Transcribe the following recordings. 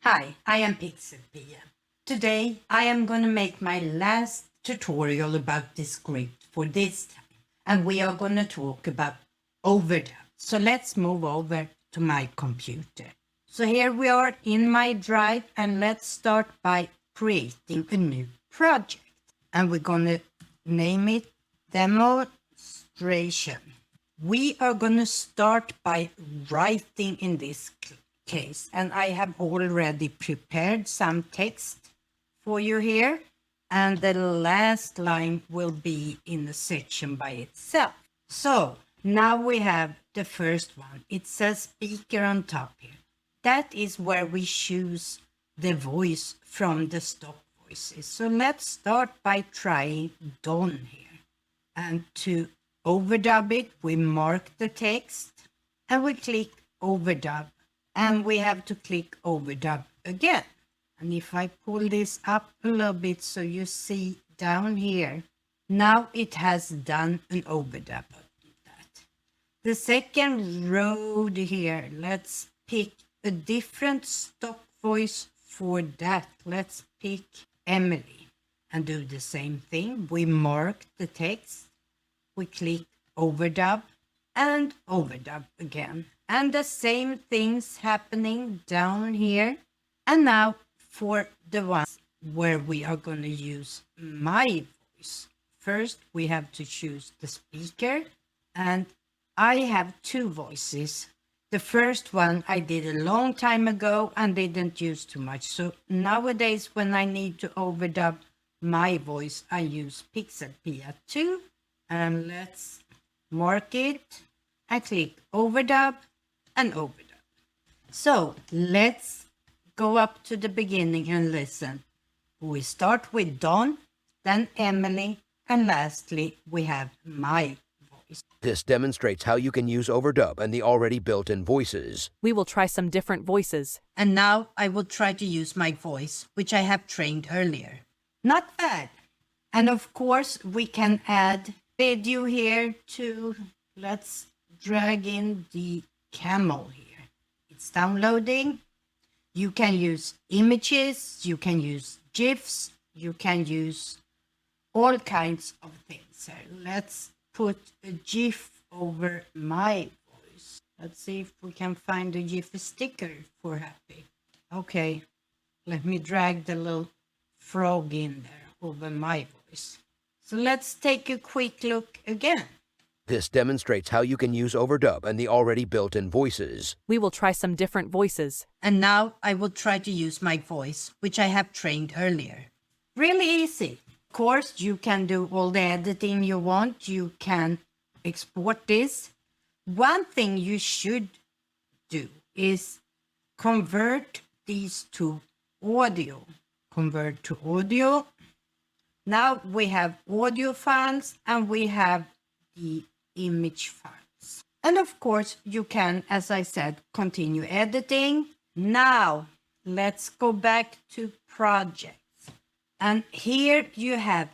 Hi, I am PixelPia. Today I am going to make my last tutorial about Descript for this time, and we are going to talk about Overdub. So let's move over to my computer. So here we are in my drive, and let's start by creating a new project. And we're going to name it Demonstration. We are going to start by writing in this case, and I have already prepared some text for you here, and the last line will be in the section by itself. So now we have the first one. It says speaker on top here. That is where we choose the voice from the stock voices. So let's start by trying Don here, and to overdub it, we mark the text and we click overdub. And we have to click overdub again. And if I pull this up a little bit so you see down here, now it has done an overdub of that. The second row here, let's pick a different stock voice for that. Let's pick Emily and do the same thing. We mark the text, we click overdub and overdub again. And the same things happening down here. And now for the ones where we are going to use my voice. First, we have to choose the speaker. And I have two voices. The first one I did a long time ago and didn't use too much. So nowadays, when I need to overdub my voice, I use PixelPia 2. And let's mark it. I click overdub and overdub. So let's go up to the beginning and listen. We start with Don, then Emily, and lastly we have my voice. This demonstrates how you can use Overdub and the already built-in voices. We will try some different voices. And now I will try to use my voice, which I have trained earlier. Not bad. And of course we can add video here too. Let's drag in the camel here. It's downloading. You can use images, you can use GIFs, you can use all kinds of things here. Let's put a GIF over my voice. Let's see if we can find a GIF sticker for happy. Okay, let me drag the little frog in there over my voice. So let's take a quick look again. This demonstrates how you can use Overdub and the already built-in voices. We will try some different voices. And now I will try to use my voice, which I have trained earlier. Really easy. Of course, you can do all the editing you want. You can export this. One thing you should do is convert these to audio. Convert to audio. Now we have audio files and we have the image files. And of course, you can, as I said, continue editing. Now, let's go back to projects. And here you have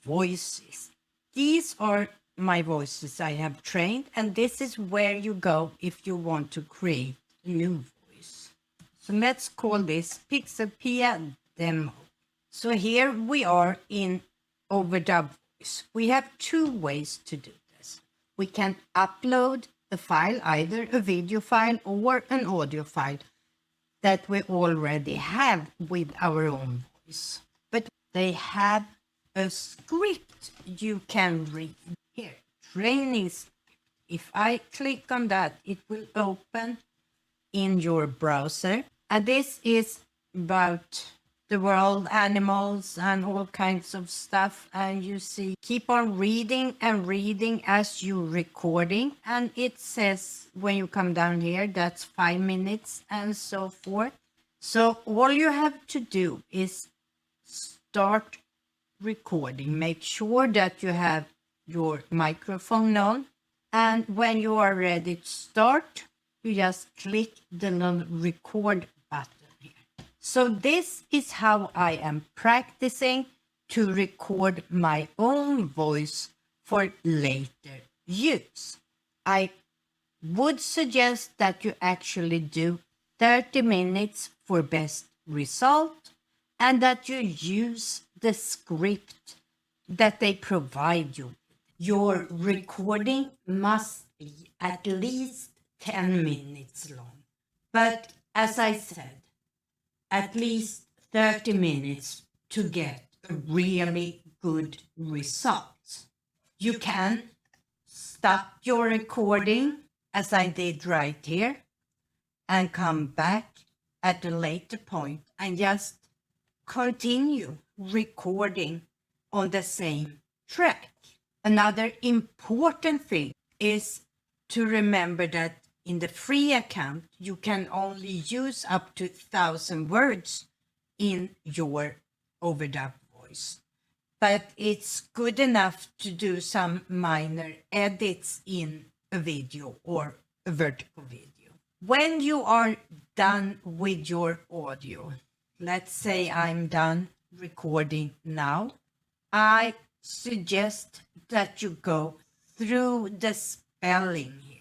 voices. These are my voices I have trained, and this is where you go if you want to create a new voice. So let's call this PixelPia Demo. So here we are in Overdub voice. We have two ways to do this. We can upload a file, either a video file or an audio file that we already have with our own voice. But they have a script you can read. Here, training script. If I click on that, it will open in your browser. And this is about the world, animals, and all kinds of stuff. And you see, keep on reading and reading as you're recording. And it says when you come down here, that's 5 minutes and so forth. So all you have to do is start recording. Make sure that you have your microphone on. And when you are ready to start, you just click the little record button. So this is how I am practicing to record my own voice for later use. I would suggest that you actually do 30 minutes for best result and that you use the script that they provide you. Your recording must be at least 10 minutes long. But as I said, at least 30 minutes to get a really good result. You can stop your recording, as I did right here, and come back at a later point and just continue recording on the same track. Another important thing is to remember that in the free account, you can only use up to 1,000 words in your Overdub voice. But it's good enough to do some minor edits in a video or a vertical video. When you are done with your audio, let's say I'm done recording now, I suggest that you go through the spelling here.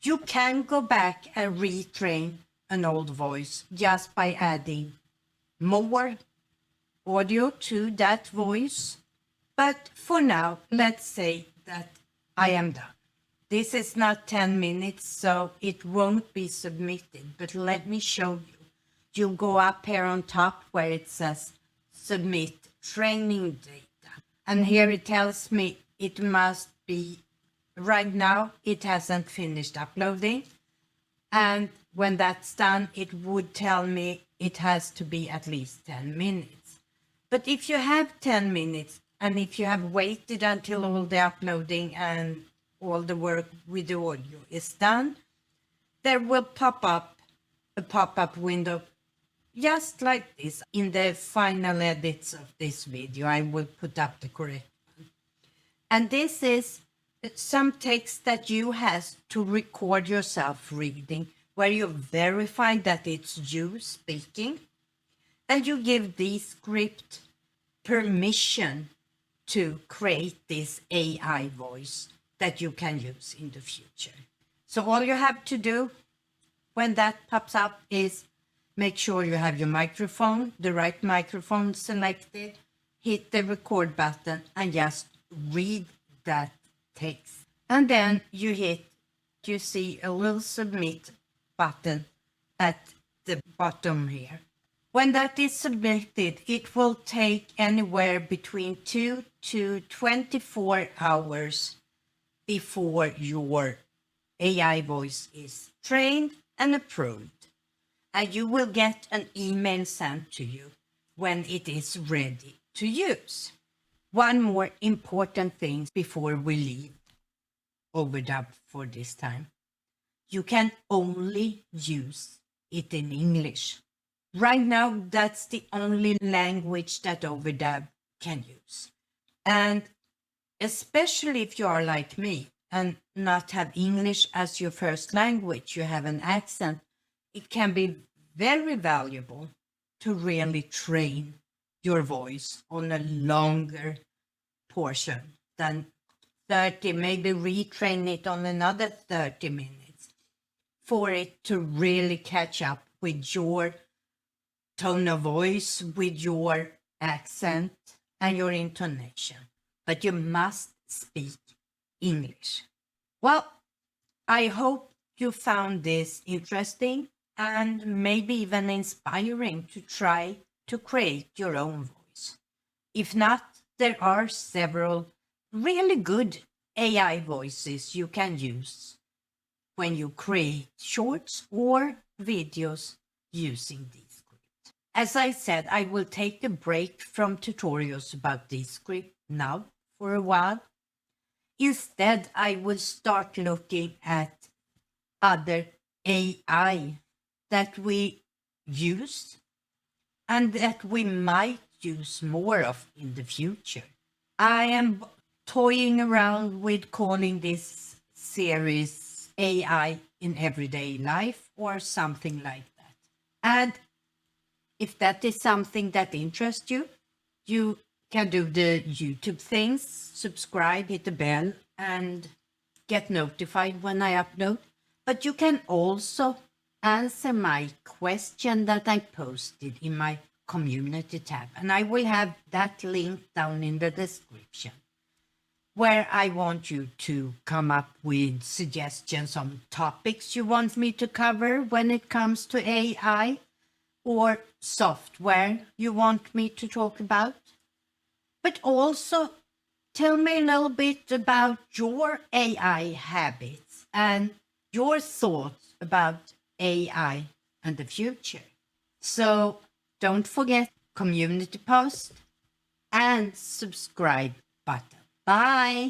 You can go back and retrain an old voice just by adding more audio to that voice. But for now, let's say that I am done. This is not 10 minutes, so it won't be submitted. But let me show you. You go up here on top where it says submit training data. And here it tells me it must be, right now, it hasn't finished uploading. And when that's done, it would tell me it has to be at least 10 minutes. But if you have 10 minutes, and if you have waited until all the uploading and all the work with the audio is done, there will pop up a pop-up window just like this. In the final edits of this video, I will put up the correct one. And this is some text that you have to record yourself reading, where you verify that it's you speaking, and you give Descript permission to create this AI voice that you can use in the future. So all you have to do when that pops up is make sure you have your microphone, the right microphone selected, hit the record button, and just read that text. And then you see a little submit button at the bottom here. When that is submitted, it will take anywhere between 2 to 24 hours before your AI voice is trained and approved. And you will get an email sent to you when it is ready to use. One more important thing before we leave Overdub for this time. You can only use it in English. Right now, that's the only language that Overdub can use. And especially if you are like me and not have English as your first language, you have an accent, it can be very valuable to really train your voice on a longer portion than 30, maybe retrain it on another 30 minutes for it to really catch up with your tone of voice, with your accent and your intonation. But you must speak English. Well, I hope you found this interesting and maybe even inspiring to try to create your own voice. If not, there are several really good AI voices you can use when you create shorts or videos using Descript. As I said, I will take a break from tutorials about Descript now for a while. Instead, I will start looking at other AI that we use and that we might use more of in the future. I am toying around with calling this series AI in Everyday Life or something like that. And if that is something that interests you, you can do the YouTube things, subscribe, hit the bell, and get notified when I upload. But you can also answer my question that I posted in my community tab. And I will have that link down in the description, where I want you to come up with suggestions on topics you want me to cover when it comes to AI, or software you want me to talk about. But also tell me a little bit about your AI habits and your thoughts about AI and the future. So don't forget community post and subscribe button. Bye.